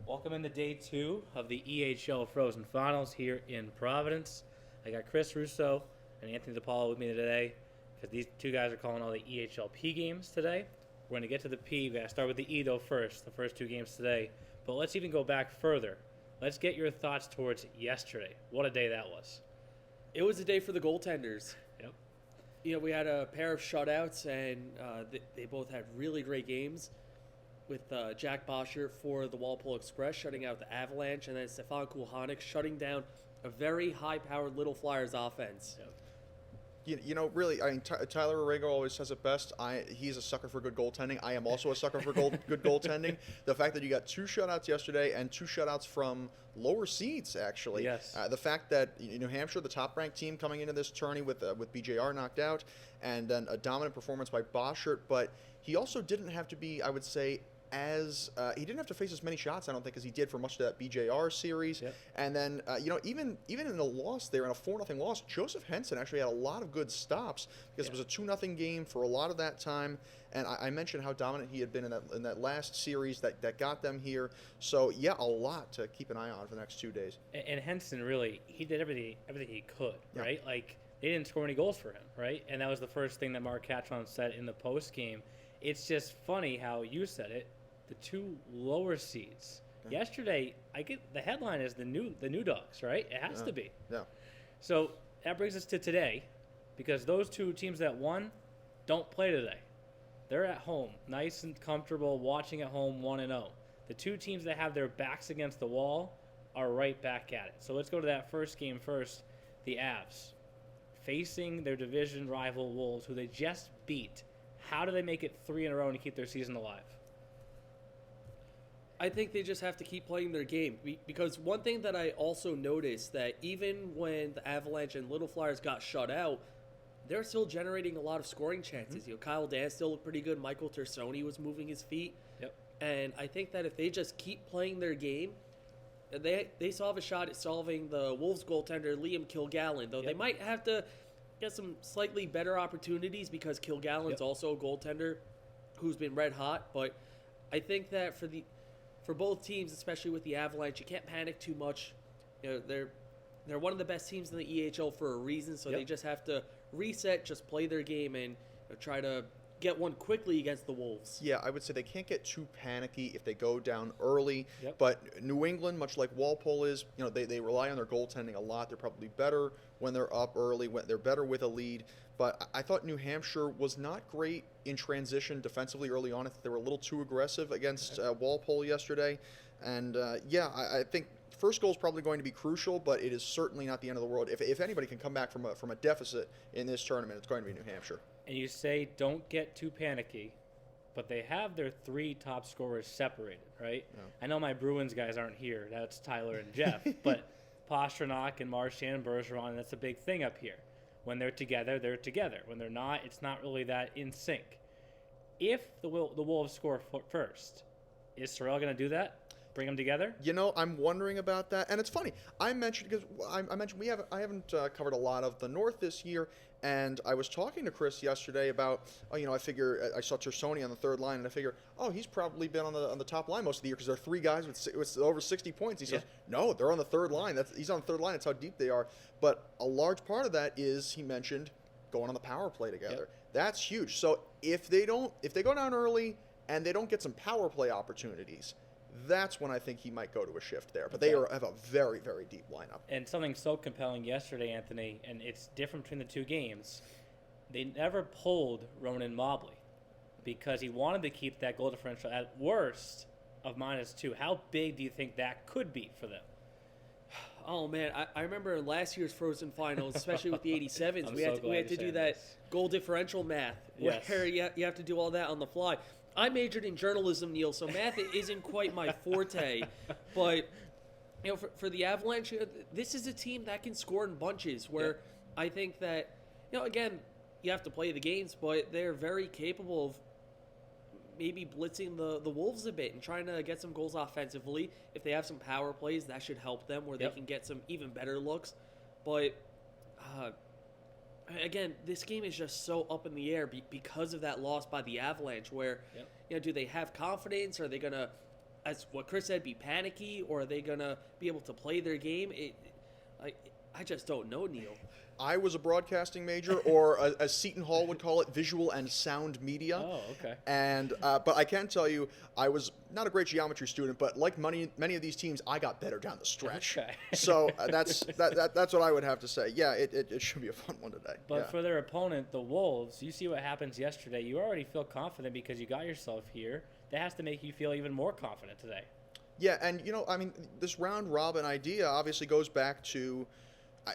Welcome into day 2 of the EHL Frozen Finals here in Providence. I got Chris Russo and Anthony DePaulo with me today because these two guys are calling all the EHL P games today. We're going to get to the P. We're going to start with the E, though, first, the first two games today. But let's even go back further. Let's get your thoughts towards yesterday. What a day that was. It was a day for the goaltenders. Yep. You know, we had a pair of shutouts, and they both had really great games. With Jack Boschert for the Walpole Express shutting out the Avalanche, and then Stefan Kulhanik shutting down a very high-powered Little Flyers offense. Yep. You know, really, I mean, Tyler Orrego always says it best. He's a sucker for good goaltending. I am also a sucker for good goaltending. The fact that you got two shutouts yesterday and two shutouts from lower seeds, actually. Yes. The fact that New Hampshire, the top-ranked team coming into this tourney with BJR knocked out, and then a dominant performance by Boschert, but he also didn't have to be, I would say, he didn't have to face as many shots, I don't think, as he did for much of that BJR series. Yep. And then, even in a loss there, in a 4-0 loss, Joseph Henson actually had a lot of good stops because it was a 2-0 game for a lot of that time. And I mentioned how dominant he had been in that last series that got them here. So, yeah, a lot to keep an eye on for the next 2 days. And Henson, really, he did everything he could, Yeah. right? Like, they didn't score any goals for him, right? And that was the first thing that Mark Catron said in the post game. It's just funny how you said it. The two lower seeds. Yeah. Yesterday, I get the headline is the new dogs, right? It has to be. Yeah. So that brings us to today, because those two teams that won don't play today. They're at home, nice and comfortable, watching at home 1-0. The two teams that have their backs against the wall are right back at it. So let's go to that first game first. The Avs facing their division rival Wolves, who they just beat. How do they make it 3 in a row and keep their season alive? I think they just have to keep playing their game, because one thing that I also noticed that even when the Avalanche and Little Flyers got shut out, they're still generating a lot of scoring chances. Mm-hmm. You know, Kyle Dan still looked pretty good. Michael Tersoni was moving his feet. Yep. And I think that if they just keep playing their game, they still have a shot at solving the Wolves goaltender Liam Kilgallen, though Yep. they might have to get some slightly better opportunities because Kilgallen's also a goaltender who's been red hot. But I think that for both teams, especially with the Avalanche, you can't panic too much. You know, they're one of the best teams in the EHL for a reason, so they just have to reset, just play their game, and try to get one quickly against the Wolves. Yeah, I would say they can't get too panicky if they go down early. Yep. But New England, much like Walpole is, they rely on their goaltending a lot. They're probably better when they're up early, when they're better with a lead. But I thought New Hampshire was not great in transition defensively early on. I think they were a little too aggressive against Walpole yesterday. And, I think first goal is probably going to be crucial, but it is certainly not the end of the world. If anybody can come back from a deficit in this tournament, it's going to be New Hampshire. And you say don't get too panicky, but they have their 3 top scorers separated, right? Yeah. I know my Bruins guys aren't here. That's Tyler and Jeff. But Pasternak and Marchand and Bergeron, that's a big thing up here. When they're together, they're together. When they're not, it's not really that in sync. If the Wolves score first, is Sorrell going to do that? Bring them together? I'm wondering about that, and it's funny. I mentioned I haven't covered a lot of the North this year, and I was talking to Chris yesterday about I figure I saw Tersoni on the third line, and I figure he's probably been on the top line most of the year because there are 3 guys with over 60 points. He says no, they're on the third line. He's on the third line. That's how deep they are. But a large part of that is, he mentioned, going on the power play together. Yep. That's huge. So if they go down early and they don't get some power play opportunities, that's when I think he might go to a shift there. But they have a very, very deep lineup. And something so compelling yesterday, Anthony, and it's different between the two games, they never pulled Ronan Mobley because he wanted to keep that goal differential at worst of -2. How big do you think that could be for them? Oh, man, I remember last year's Frozen Finals, especially with the 87s, I'm we so had glad to you're do saying that this. goal differential math, Yes. where you have to do all that on the fly. I majored in journalism, Neil, so math isn't quite my forte. But for the Avalanche, this is a team that can score in bunches. Where I think that again, you have to play the games, but they're very capable of maybe blitzing the Wolves a bit and trying to get some goals offensively. If they have some power plays, that should help them where they can get some even better looks. But again, this game is just so up in the air because of that loss by the Avalanche where, do they have confidence? Are they going to as what Chris said, be panicky, or are they going to be able to play their game? I just don't know, Neil. I was a broadcasting major, or as Seton Hall would call it, visual and sound media. Oh, okay. And but I can tell you, I was not a great geometry student, but like many of these teams, I got better down the stretch. Okay. So that's what I would have to say. Yeah, it should be a fun one today. But yeah. for their opponent, the Wolves, you see what happens yesterday. You already feel confident because you got yourself here. That has to make you feel even more confident today. Yeah, and I mean, this round robin idea obviously goes back to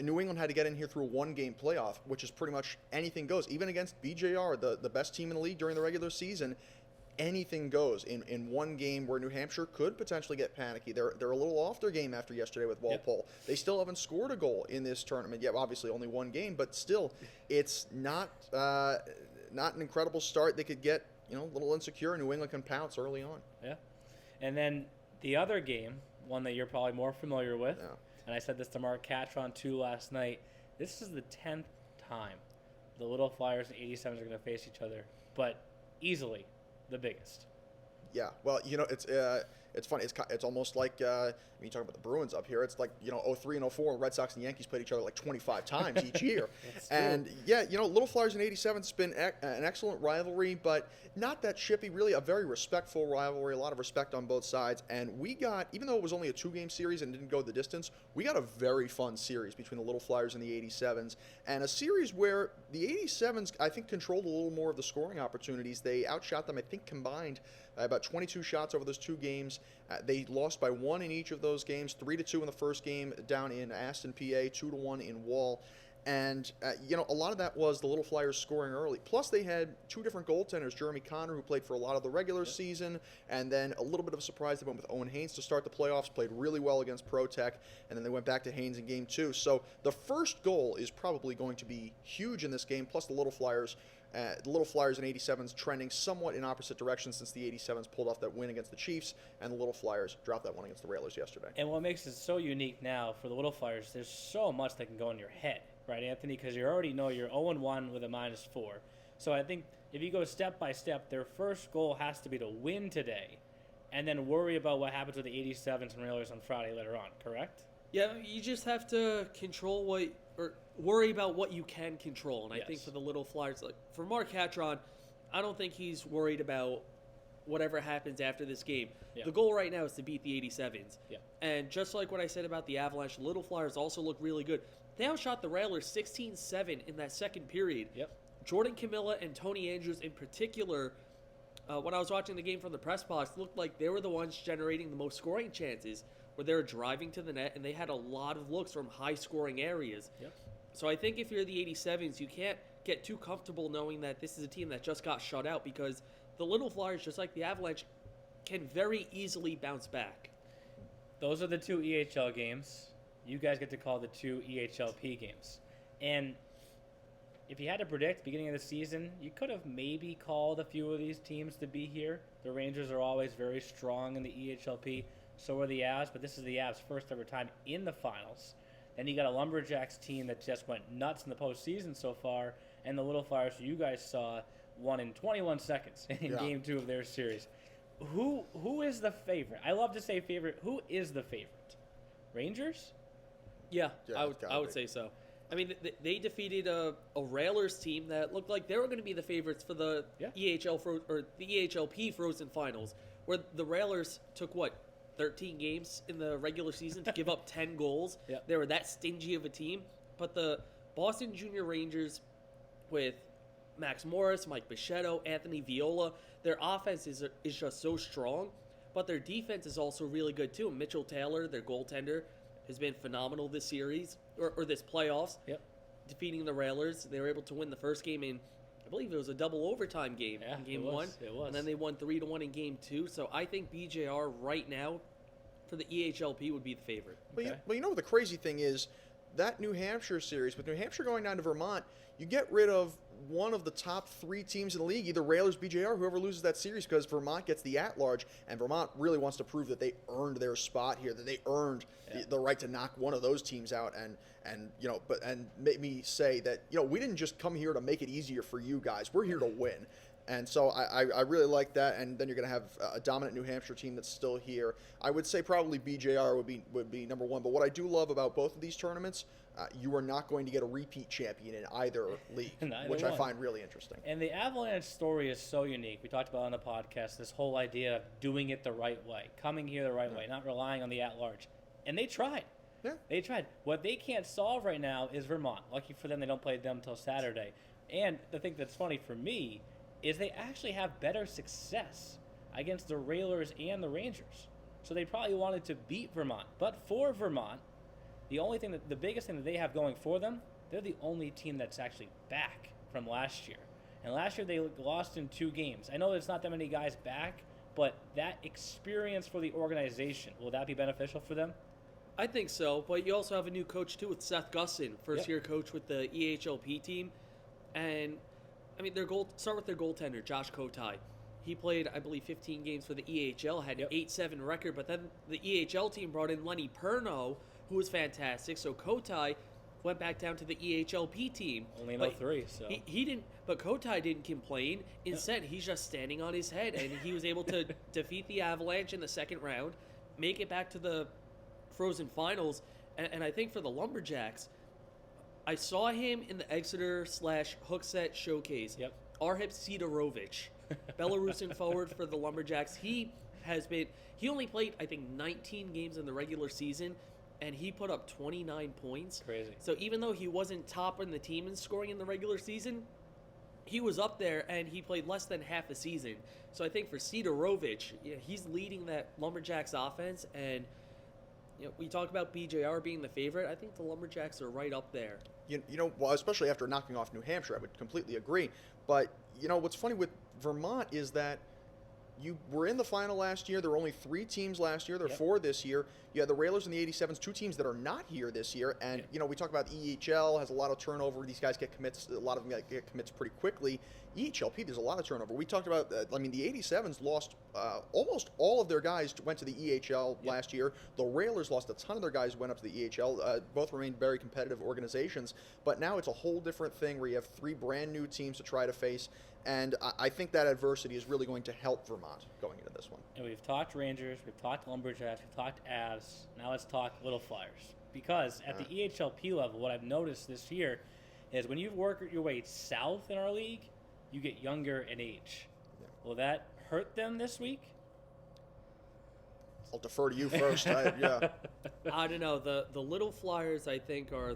New England had to get in here through a one-game playoff, which is pretty much anything goes. Even against BJR, the best team in the league during the regular season, anything goes in one game where New Hampshire could potentially get panicky. They're a little off their game after yesterday with Walpole. Yep. They still haven't scored a goal in this tournament. Yeah, obviously only one game, but still, it's not an incredible start. They could get a little insecure, and New England can pounce early on. Yeah, and then the other game, one that you're probably more familiar with. Yeah. And I said this to Mark Catron too last night. This is the 10th time the Little Flyers and 87s are going to face each other, but easily the biggest. Yeah, well, it's funny. It's almost like when you talk about the Bruins up here. It's like 03 and 04, Red Sox and Yankees played each other like 25 times each year. And yeah, Little Flyers and 87's been an excellent rivalry, but not that shippy. Really, a very respectful rivalry. A lot of respect on both sides. And we got, even though it was only a 2-game series and didn't go the distance, we got a very fun series between the Little Flyers and the 87s, and a series where the 87s I think controlled a little more of the scoring opportunities. They outshot them, I think, combined about 22 shots over those 2 games. They lost by 1 in each of those games, 3-2 in the first game down in Aston, PA, 2-1 in Wall. And, a lot of that was the Little Flyers scoring early. Plus, they had 2 different goaltenders, Jeremy Connor, who played for a lot of the regular season, and then a little bit of a surprise, they went with Owen Haynes to start the playoffs, played really well against Pro Tech, and then they went back to Haynes in Game 2. So the first goal is probably going to be huge in this game, plus the Little Flyers and 87s trending somewhat in opposite directions since the 87s pulled off that win against the Chiefs, and the Little Flyers dropped that one against the Railers yesterday. And what makes it so unique now for the Little Flyers, there's so much that can go in your head, right, Anthony? Because you already know you're 0-1 with a -4. So I think if you go step by step, their first goal has to be to win today and then worry about what happens with the 87s and Railers on Friday later on, correct? Yeah, you just have to control or worry about what you can control. And I think for the Little Flyers, like for Mark Catron, I don't think he's worried about whatever happens after this game. Yeah. The goal right now is to beat the 87s. Yeah. And just like what I said about the Avalanche, the Little Flyers also look really good. They outshot the Railers 16-7 in that second period. Yep. Jordan Camilla and Tony Andrews in particular, when I was watching the game from the press box, looked like they were the ones generating the most scoring chances, where they were driving to the net, and they had a lot of looks from high-scoring areas. Yep. So I think if you're the 87s, you can't get too comfortable knowing that this is a team that just got shut out, because the Little Flyers, just like the Avalanche, can very easily bounce back. Those are the 2 EHL games. You guys get to call the 2 EHLP games. And if you had to predict beginning of the season, you could have maybe called a few of these teams to be here. The Rangers are always very strong in the EHLP. So are the Avs, but this is the Avs' first ever time in the finals. Then you got a Lumberjacks team that just went nuts in the postseason so far, and the Little Flyers, who you guys saw, won in 21 seconds in Game 2 of their series. Who is the favorite? I love to say favorite. Who is the favorite? Rangers? Yeah, I would say so. I mean, they defeated a Railers team that looked like they were going to be the favorites for the EHLP Frozen Finals, where the Railers took 13 games in the regular season to give up 10 goals. Yep. They were that stingy of a team. But the Boston Junior Rangers, with Max Morris, Mike Bichette, Anthony Viola, their offense is just so strong, but their defense is also really good too. Mitchell Taylor, their goaltender, has been phenomenal this series, or this playoffs. Yep. Defeating the Railers. They were able to win the first game in, I believe it was a double overtime game in Game 1. It was. And then they won 3-1 in Game 2. So I think BJR right now for the EHLP would be the favorite. Well, what the crazy thing is, that New Hampshire series, with New Hampshire going down to Vermont, you get rid of one of the top 3 teams in the league, either Railers, BJR, whoever loses that series, because Vermont gets the at-large, and Vermont really wants to prove that they earned their spot here, that they earned the right to knock one of those teams out, and make me say that we didn't just come here to make it easier for you guys. We're here to win. And so I really like that. And then you're going to have a dominant New Hampshire team that's still here. I would say probably BJR would be number one. But what I do love about both of these tournaments, you are not going to get a repeat champion in either league, which I find really interesting. And the Avalanche story is so unique. We talked about on the podcast this whole idea of doing it the right way, coming here the right way, not relying on the at-large. And they tried. Yeah. They tried. What they can't solve right now is Vermont. Lucky for them, they don't play them until Saturday. And the thing that's funny for me is they actually have better success against the Railers and the Rangers. So they probably wanted to beat Vermont. But for Vermont, the biggest thing that they have going for them, they're the only team that's actually back from last year. And last year they lost in 2 games. I know there's not that many guys back, but that experience for the organization, will that be beneficial for them? I think so, but you also have a new coach too with Seth Gussin, first-year coach with the EHLP team. And, I mean, start with their goaltender, Josh Kotai. He played, I believe, 15 games for the EHL, had an 8-7 record, but then the EHL team brought in Lenny Perno, who was fantastic. So Kotai went back down to the EHLP team. Only in 03, so. He didn't, but Kotai didn't complain. Instead, he's just standing on his head, and he was able to defeat the Avalanche in the second round, make it back to the Frozen Finals, and I think for the Lumberjacks, I saw him in the Exeter/Hookset showcase. Yep. Arhip Sidorovich, Belarusian forward for the Lumberjacks. He only played, I think, 19 games in the regular season, and he put up 29 points. Crazy. So even though he wasn't top in the team in scoring in the regular season, he was up there, and he played less than half the season. So I think for Sidorovich, he's leading that Lumberjacks offense, and we talk about BJR being the favorite. I think the Lumberjacks are right up there. Well, especially after knocking off New Hampshire, I would completely agree. But, what's funny with Vermont is that you were in the final last year. There were only 3 teams last year. There are 4 this year. You had the Railers and the 87s, 2 teams that are not here this year. And, we talk about EHL has a lot of turnover. These guys get commits. A lot of them get commits pretty quickly. EHLP, there's a lot of turnover. We talked about, the 87s lost almost all of their guys went to the EHL last year. The Railers lost a ton of their guys went up to the EHL. Both remained very competitive organizations. But now it's a whole different thing where you have 3 brand new teams to try to face. And I think that adversity is really going to help Vermont going into this one. And we've talked Rangers, we've talked Lumberjacks, we've talked Avs. Now let's talk Little Flyers. Because at the EHLP level, what I've noticed this year is when you work your way south in our league, you get younger in age. Yeah. Will that hurt them this week? I'll defer to you first. I don't know. The Little Flyers, I think, are,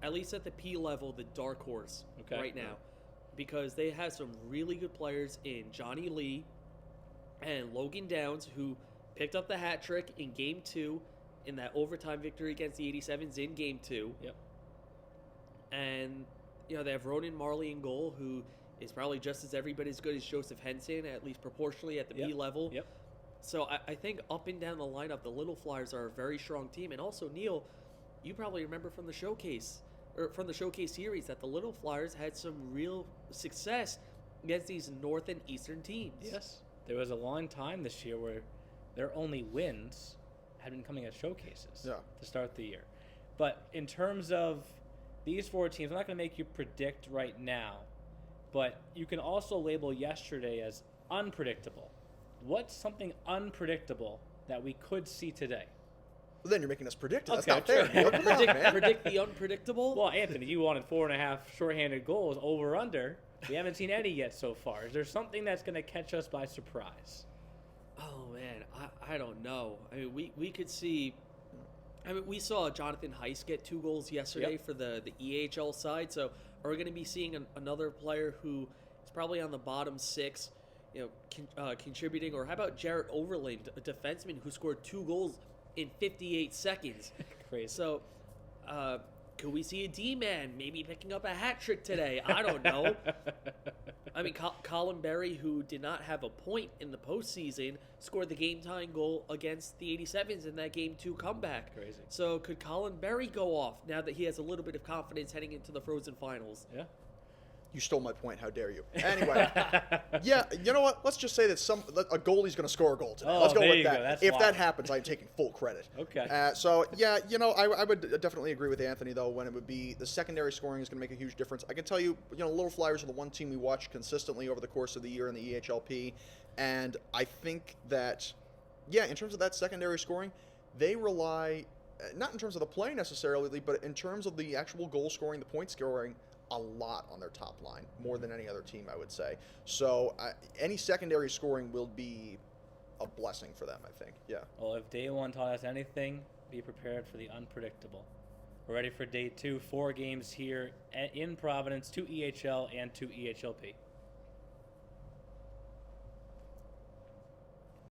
at least at the P level, the dark horse right now. Because they have some really good players in Johnny Lee and Logan Downs, who picked up the hat trick in Game 2 in that overtime victory against the 87s in Game 2. Yep. And, they have Ronan Marley in goal, who is probably just as everybody as good as Joseph Henson, at least proportionally at the B level. Yep. So I think up and down the lineup, the Little Flyers are a very strong team. And also, Neil, you probably remember from the showcase series that the Little Flyers had some real success against these North and Eastern teams. Yes. There was a long time this year where their only wins had been coming at showcases to start the year. But in terms of these 4 teams, I'm not going to make you predict right now, but you can also label yesterday as unpredictable. What's something unpredictable that we could see today? Well, then you're making us predict it. That's Okay, not fair. Predict the unpredictable? Well, Anthony, you wanted 4.5 shorthanded goals over under. We haven't seen any yet so far. Is there something that's going to catch us by surprise? Oh, man, I don't know. I mean, we could see... I mean, we saw Jonathan Heiss get 2 goals yesterday for the EHL side, so are we going to be seeing another player who is probably on the bottom 6, contributing? Or how about Jarrett Overland, a defenseman who scored 2 goals in 58 seconds? Crazy. So, could we see a D-man maybe picking up a hat trick today? I don't know. I mean, Colin Berry, who did not have a point in the postseason, scored the game-tying goal against the 87s in that Game 2 comeback. Crazy. So could Colin Berry go off now that he has a little bit of confidence heading into the Frozen Finals? Yeah. You stole my point. How dare you? Anyway, yeah, you know what? Let's just say that a goalie's going to score a goal today. Oh, Let's go there with you that. go. That's If wild. that happens, I'm taking full credit. Okay. So, yeah, I would definitely agree with Anthony, though, when it would be the secondary scoring is going to make a huge difference. I can tell you, Little Flyers are the one team we watch consistently over the course of the year in the EHLP, and I think that, in terms of that secondary scoring, they rely, not in terms of the play necessarily, but in terms of the actual goal scoring, the point scoring, a lot on their top line, more than any other team, I would say. So any secondary scoring will be a blessing for them, I think. Yeah. Well, if day one taught us anything, be prepared for the unpredictable. We're ready for day 2, 4 games here in Providence, 2 EHL and 2 EHLP.